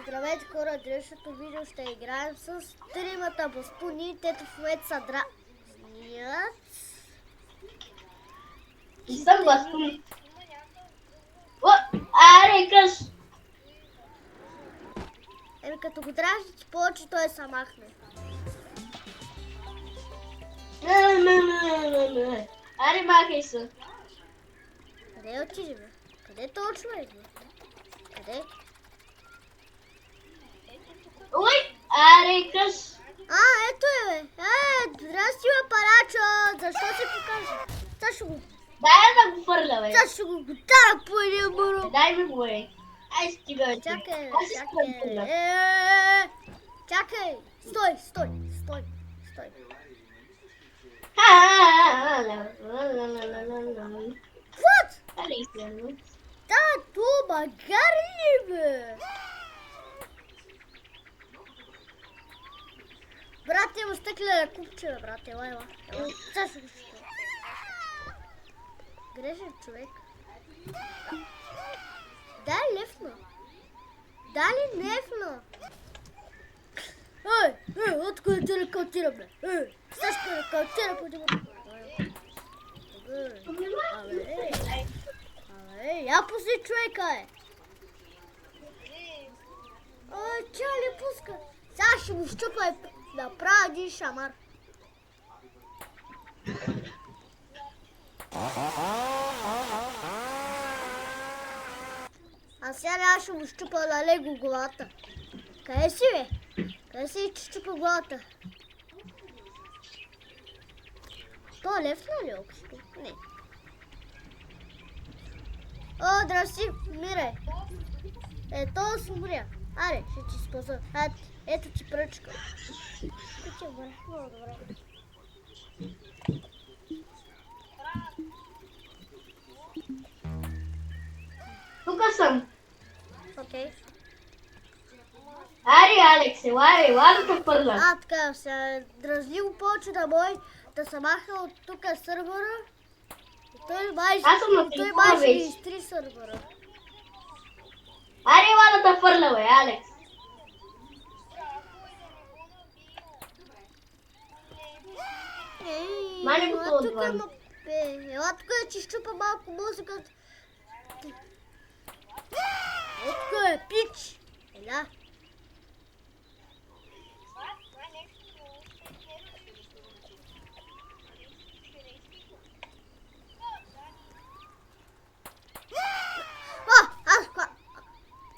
Здравейте хора, днешното видео ще играем с тримата бастуни, тето в момента са дразнят. И съм бастуни. Аре, къс! Еми като го дразни ти повече, той се махне. Аре, махай се. Къде отиде, бе? Къде точно е, бе? Къде? Ой, аре, къс! Ето е, бе! Здрасти, бе, парачо! Защо си покажа? Сега ще го... Дай да го фърля, бе. Сега ще го гутара по един бъро! Дай ми го, бе. Ай, стига, бе. Чакай, Аз искам да чакай! фърля. Чакай! Стой! What? Да, това гарли, бе! Брате, има стъклена купче, бе, брате, ела. Сега ще го ще. Грешен човек. Дай лефна. Дали лефна. Откъде ти рекалтира, бе? Сега ще рекалтира по това. Я пусти човека, е! Тя ли пуска? Сега ще го щупа и направя един шамар. А сега няма ще го щупа на лего главата. Къде си, бе? Къде си че щупа главата? То левна ли общо? Не. О, здрасти, мирай. То смуря. Аре, ще ти спаса. Ето ти пръчка. Ти е добре, много добре. Тук съм. Окей. Аре, Алекс, ела да те фърля. Така, се дразни го повече да мой да се маха от тук сървъра. Той май ще ги изтри сървъра. Аре, ела да те фърля, бе, Алекс. Мани го това отвън. Ела тук да ти щупа малко музиката. Тук е пич. Ела.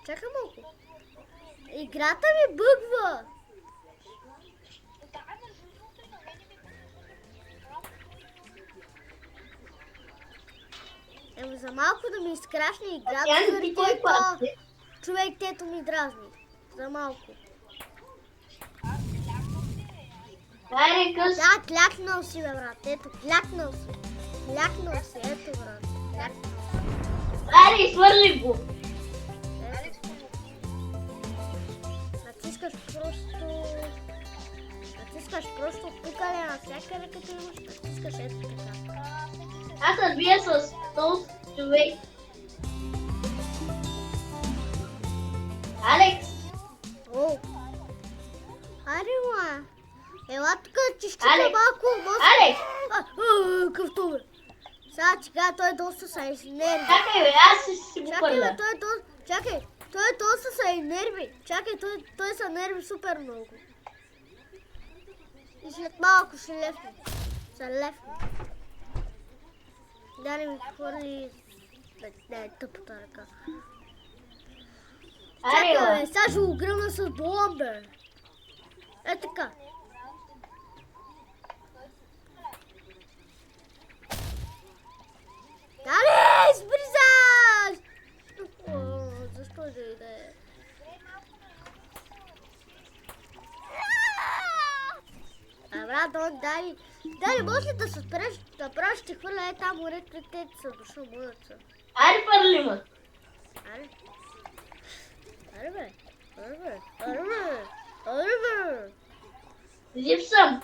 Чакай малко. Играта ми бъгва. За малко да ми изкрашне играта, заради това човек тето ми дразни. За малко. Аре, къс! Да, клякнал си, бе, брат. Ето, клякнал си. Ето, брат. Аре, свърли го! Натискаш просто пукане навсякъде, като имаш. Натискаш ето така. Аз се бия с този човек. Алекс! Аре, ма! Ела тук ти щупа малко мозък. Алекс! Къвто, бе! Сега чека, той доста са изнерви. Чакай, бе, аз си го фърля. Чакай, той доста са нерви. Чакай, той са нерви супер много. И след малко ще лефне. Да не ми хвърли тъпата ръка. Чакай, бе, сега ще го гръмна с балон, бе. Така. Дали, сбризаш! Защо да иде? Брат, дай, може ли да се спреш, да правиш, ще хвърля там уред са душа моята. Аре, фърли ме. Аре, бе. Жив съм.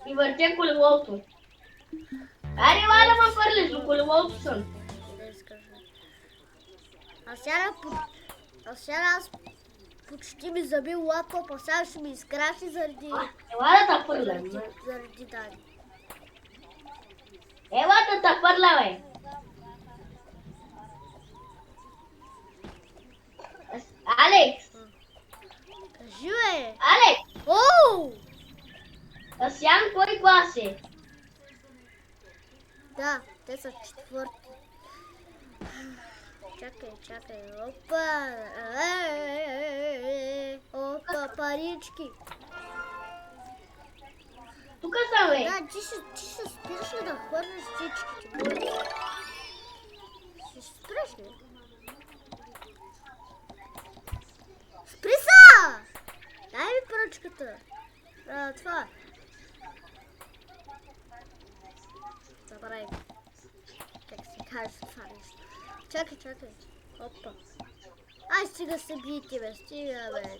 И въртя колелото. Аре, ела да ме фърлиш, до колелото съм. А сега А сега аз почти ми забил лаптопа, сега ще ми изкраши заради... Ела да те фърля. Заради Дани. Ела да те фърля, бе. Алекс! Кажи, бе! Алекс! Оу! Асян кой клас е? Да, те са четвърти. Чакай. Опа! Опа, парички. Тук съм, бе. Да, ти ще спираш ли да хвърляш всичките? Ще спираш ли? Спри са! Дай ми пръчката. Това. Забравих. Как се каже това нещо. Чакай. Опа. Ай, стига се бийте, бе. Стига, бе.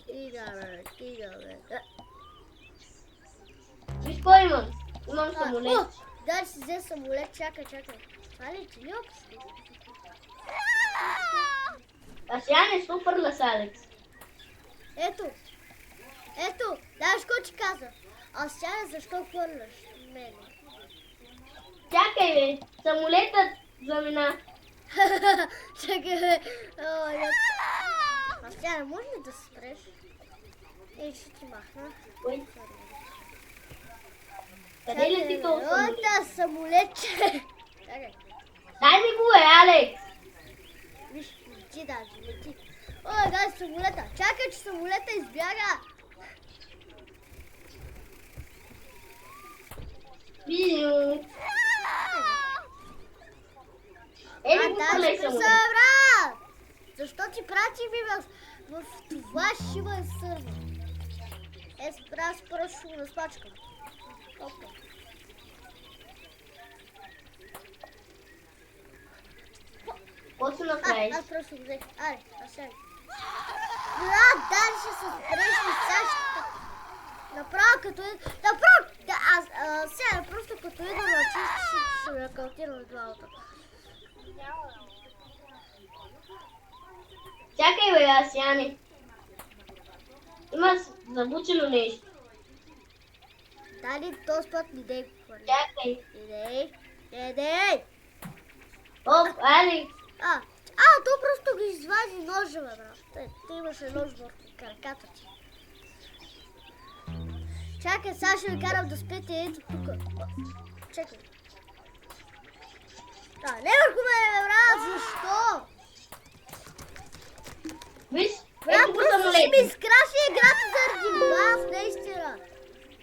Виж кой имам? Имам самолет. Дай си взе самолет. Чакай. Това ли ти ли общо? Асян е супер лес, Алекс. Ето, знаеш какво ти каза? А сега защо хвърляш мене? Чакай, бе. Самолетът замина. Чакай, бе. А сега не може ли да се спреш? Ей, ще ти махна. Кой? Къде лети този самолет? Да, самолетче. Чакай. Дай ми го, Алекс. Виж, лети. Ой, дай самолета. Чакай, че самолета избяга. Бию. Ели го полей самолет. брат! Защо ти прати ми в това шива сърва? Аз просто ще го разпачкам. Опа. Какво се направиш? Аз просто го взех. Аре, аз сега. Брат, дали ще се спреш и сега. Направо като е... Сега просто като е да начистиш, ще ме акалтирам в главата. Чакай, бе, Асяне. Има забучено нещо. Дали този път не дей го хвърли. Чакай. Не дей! Оп, Алекс. То просто го извади ножа, бе, брат. Ти имаше нож върху краката ти. Чакай, сега ще ви карам да спете ето тук. Чакай. Не върху мене, бе, брат, защо? Виж, Брат, ето го просто ще самолет. ми изкраши играта заради вас, наистина.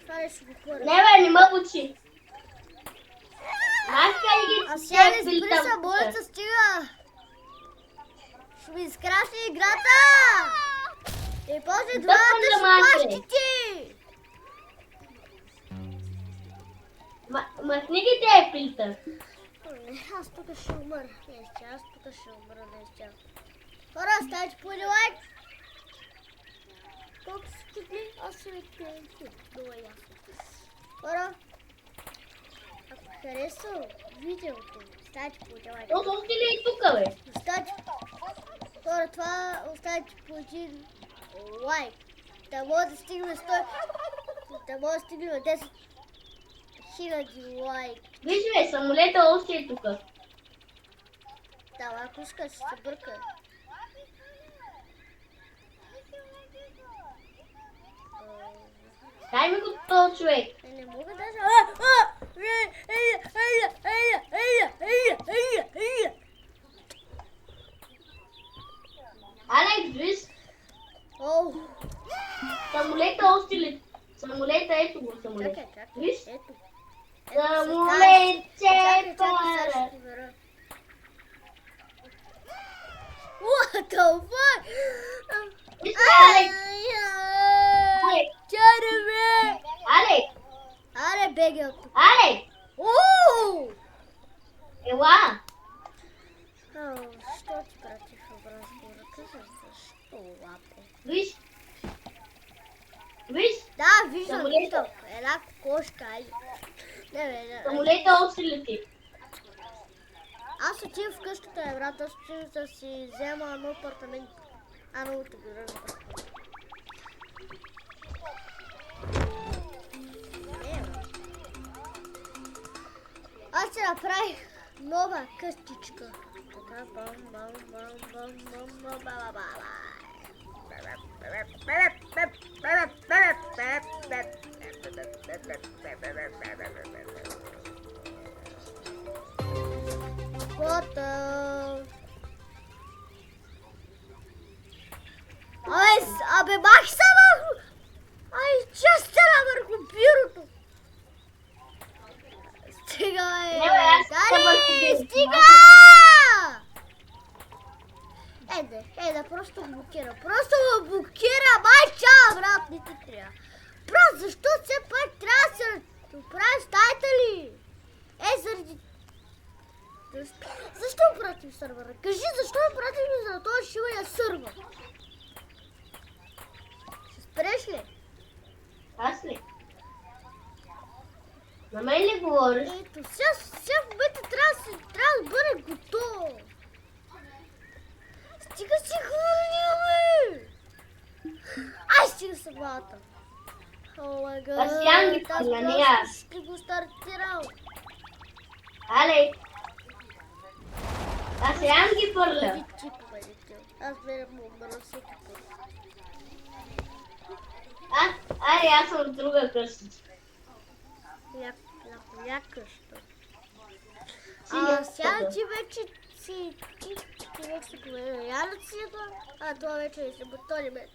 Това не ще го хвърля. Не, бе, не ме бучи. Маска и А сега не спри самолета, стига. Ще ми изкраши играта. И после Да, двамата ще махне. плащите. Махни ги тия пилта. Аз тук ще умра. Хора, ставайте по един лайк. Колко са купли? Аз ще ви пием. Много ясно. Хора, ако хареса видеото, ставайте по един лайк. То още ли е тук, бе? Хора, това оставите по един лайк. Да може да стигнем 100... Да може да стигнем 10 000 лайк. Виж, бе, самолета още е тук. Да, ако искаш, ще се бърка. Дай ми го този човек. Не мога даже... Алекс, виж, Оу, самолета още ли? Самолета, ето го самолет. чакай. Виж? Ето. Самолетче, Чакай, пара. сега ще бера. What the fuck? Виж, Алекс, Чаре, бе! Алекс, Аре, беги от тук. Алекс, Оу! ела. Що ти прати в разговора? Кажа защо, лапе? Виж, виж, Да, виждам, Самолета. виждам. Една кошка, ай. Не. самолета още лети. Аз отивам в къщата, брат, аз отивам да си взема едно апартамент. Много те го разбрах. Аз се направих нова къстичка. Така, бам, бам, бам, бам, бам, бам, бам, бам. Готов. Абе, мах се върху! Че стана върху бюрото? Стига, бе! Дали, стига! Еде, просто блокира. Просто го блокира, майча, брат, не ти трябва. Просто, защо все пак трябва да се оправи стаята ли? Заради... Защо пратим сървъра? Кажи, защо пратим за този шивания сървър? Ще спреш ли? Аз ли? На мен ли говориш? Ето, сега в момента трябва да бъде готово. Стига си хвърля, бе! Стига се главата. О, май гад. Аз ям ги хвърля, не аз. Ще го стартирал. Але! Аз ям ги хвърля. Иди чипове, дете. Аз гледам му мърси като. Аре, аз съм от друга къщичка. Някъщо. Сега ти вече си поведа. Яна си това? Това вече не се то не ме.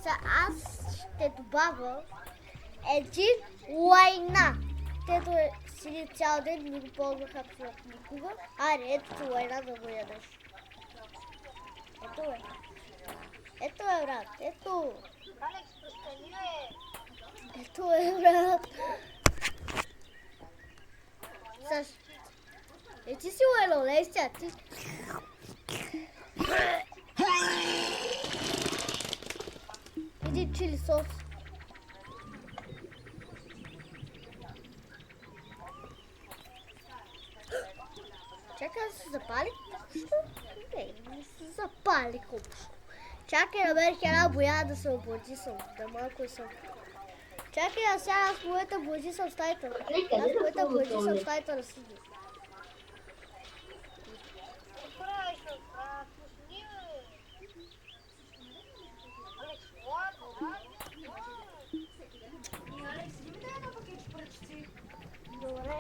Сега аз ще добавя един лайна. Тето седи цял ден, не го ползвах абсолютно никога. Ето ти лайна да го ядеш. Ето е, брат, ето. Алекс, простани ме. Ето е, брат. Саш, ти си лайно, лейся, ти. Иди чили сос. Чакай да се запали. Не се запали купщо. Чакай, намерих една боя да се облади съм. Да малко съм. Чакай, сега аз в момента блади съм в стаята. Аз в момента блади съм в стаята на Сиди. Правиш, пусни ме. Алекс, ладно. Алекс, иди ми дай едно пакетче пръчици. Добре.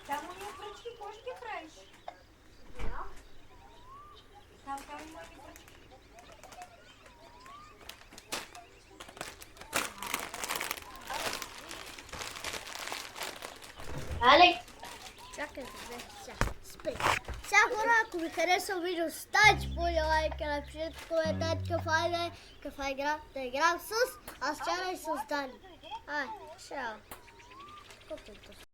Там у меня пръчки, какво ще ги правиш? Там има ги пръчки. Алекс! Чакай, сега. Спри. Сега хора, ако ви хареса видео, ставайте по лайка, напишете в коментар каква игра да играм с Асчана и с Дани. Чао. Колко е това?